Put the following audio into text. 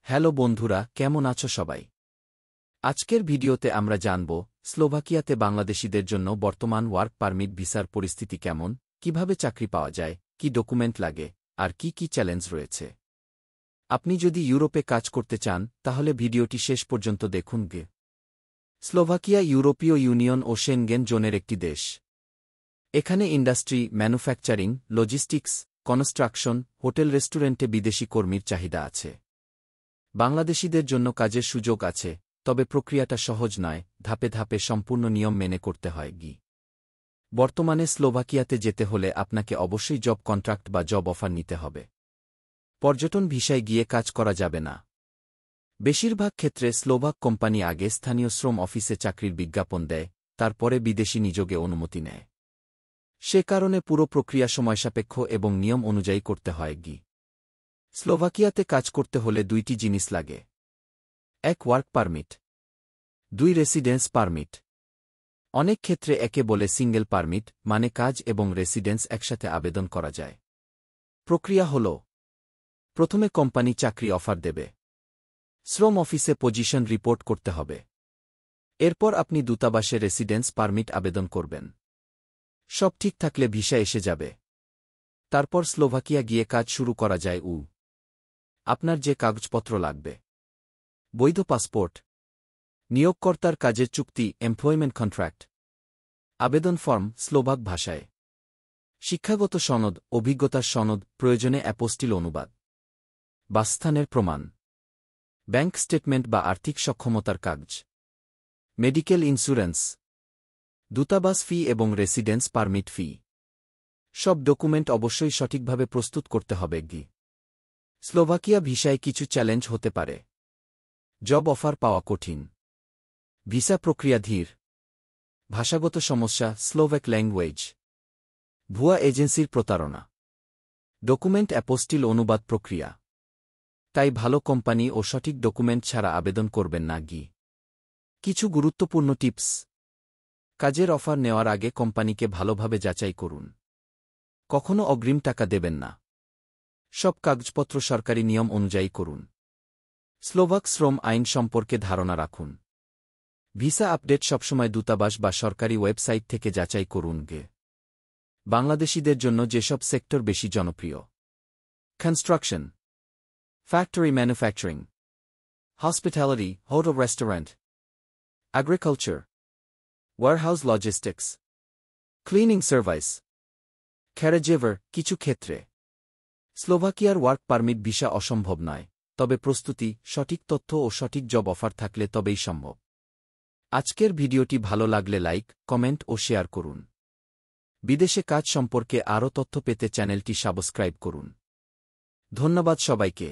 Hello বন্ধুরা, কেমন আছো সবাই? আজকের ভিডিওতে আমরা জানব স্লোভাকিয়াতে বাংলাদেশিদের জন্য বর্তমান ওয়ার্ক পারমিট ভিসার পরিস্থিতি কেমন, কিভাবে চাকরি পাওয়া যায়, কি ডকুমেন্ট লাগে, আর কি কি চ্যালেঞ্জ রয়েছে। আপনি যদি ইউরোপে কাজ করতে চান তাহলে ভিডিওটি শেষ পর্যন্ত দেখুন। স্লোভাকিয়া ইউরোপীয় ইউনিয়ন ও সেনগেন জোনের একটি দেশ। এখানে industry, manufacturing, logistics, construction, hotel, রেস্টুরেন্টে বিদেশি কর্মীর চাহিদা আছে। বাংলাদেশিদের জন্য কাজের সুযোগ আছে, তবে প্রক্রিয়াটা সহজ নয়, ধাপে ধাপে সম্পূর্ণ নিয়ম মেনে করতে হয়। বর্তমানে স্লোভাকিয়াতে যেতে হলে আপনাকে অবশ্যই জব কন্ট্রাক্ট বা জব অফার নিতে হবে। পর্যটন ভিসায় গিয়ে কাজ করা যাবে না। বেশিরভাগ ক্ষেত্রে স্লোভাক কোম্পানি আগে স্থানীয় শ্রম অফিসে চাকরির বিজ্ঞাপন দেয়, তারপরে বিদেশি নিযোগে অনুমতি নেয়। সে কারণে পুরো প্রক্রিয়া সময়সাপেক্ষ এবং নিয়ম অনুযায়ী করতে হয়। স্লোভাকিয়াতে কাজ করতে হলে দুইটি জিনিস লাগে: 1 ওয়ার্ক পারমিট, 2 রেসিডেন্স পারমিট। অনেক ক্ষেত্রে একে বলে সিঙ্গেল পারমিট, মানে কাজ এবং রেসিডেন্স একসাথে আবেদন করা যায়। প্রক্রিয়া হল, প্রথমে কোম্পানি চাকরি অফার দেবে। শ্রম অফিসে পজিশন রিপোর্ট করতে হবে। এরপর আপনি দূতাবাসে রেসিডেন্স পারমিট আবেদন করবেন। সব ঠিক থাকলে ভিসা এসে যাবে। তারপর স্লোভাকিয়া গিয়ে কাজ শুরু করা যায়। আপনার যে কাগজপত্র লাগবে: বৈধ পাসপোর্ট, নিয়োগকর্তার কাজের চুক্তি, এমপ্লয়মেন্ট কন্ট্রাক্ট, আবেদন ফর্ম স্লোভাক ভাষায়, শিক্ষাগত সনদ, অভিজ্ঞতার সনদ, প্রয়োজনে অ্যাপোস্টিল অনুবাদ, বাসস্থানের প্রমাণ, ব্যাংক স্টেটমেন্ট বা আর্থিক সক্ষমতার কাগজ, মেডিকেল ইন্স্যুরেন্স, দূতাবাস ফি এবং রেসিডেন্স পারমিট ফি। সব ডকুমেন্ট অবশ্যই সঠিকভাবে প্রস্তুত করতে হবে। স্লোভাকিয়া ভিসায় কিছু চ্যালেঞ্জ হতে পারে: জব অফার পাওয়া কঠিন, ভিসা প্রক্রিয়া ধীর, ভাষাগত সমস্যা, স্লোভাক ল্যাঙ্গুয়েজ, ভুয়া এজেন্সির প্রতারণা, ডকুমেন্ট অ্যাপোস্টিল অনুবাদ প্রক্রিয়া। তাই ভালো কোম্পানি ও সঠিক ডকুমেন্ট ছাড়া আবেদন করবেন না। কিছু গুরুত্বপূর্ণ টিপস: কাজের অফার নেওয়ার আগে কোম্পানিকে ভালোভাবে যাচাই করুন। কখনো অগ্রিম টাকা দেবেন না। সব কাগজপত্র সরকারি নিয়ম অনুযায়ী করুন। স্লোভাক শ্রম আইন সম্পর্কে ধারণা রাখুন। ভিসা আপডেট সবসময় দূতাবাস বা সরকারি ওয়েবসাইট থেকে যাচাই করুন। বাংলাদেশিদের জন্য যেসব সেক্টর বেশি জনপ্রিয়: construction, factory manufacturing, hospitality, hotel restaurant, agriculture, warehouse logistics, cleaning service, caregiver. কিছু ক্ষেত্রে স্লোভাকিয়ার ওয়ার্ক পারমিট ভিসা অসম্ভব নয়, তবে প্রস্তুতি, সঠিক তথ্য ও সঠিক জব অফার থাকলে তবেই সম্ভব। আজকের ভিডিওটি ভালো লাগলে লাইক, কমেন্ট ও শেয়ার করুন। বিদেশে কাজ সম্পর্কে আরও তথ্য পেতে চ্যানেলটি সাবস্ক্রাইব করুন। ধন্যবাদ সবাইকে।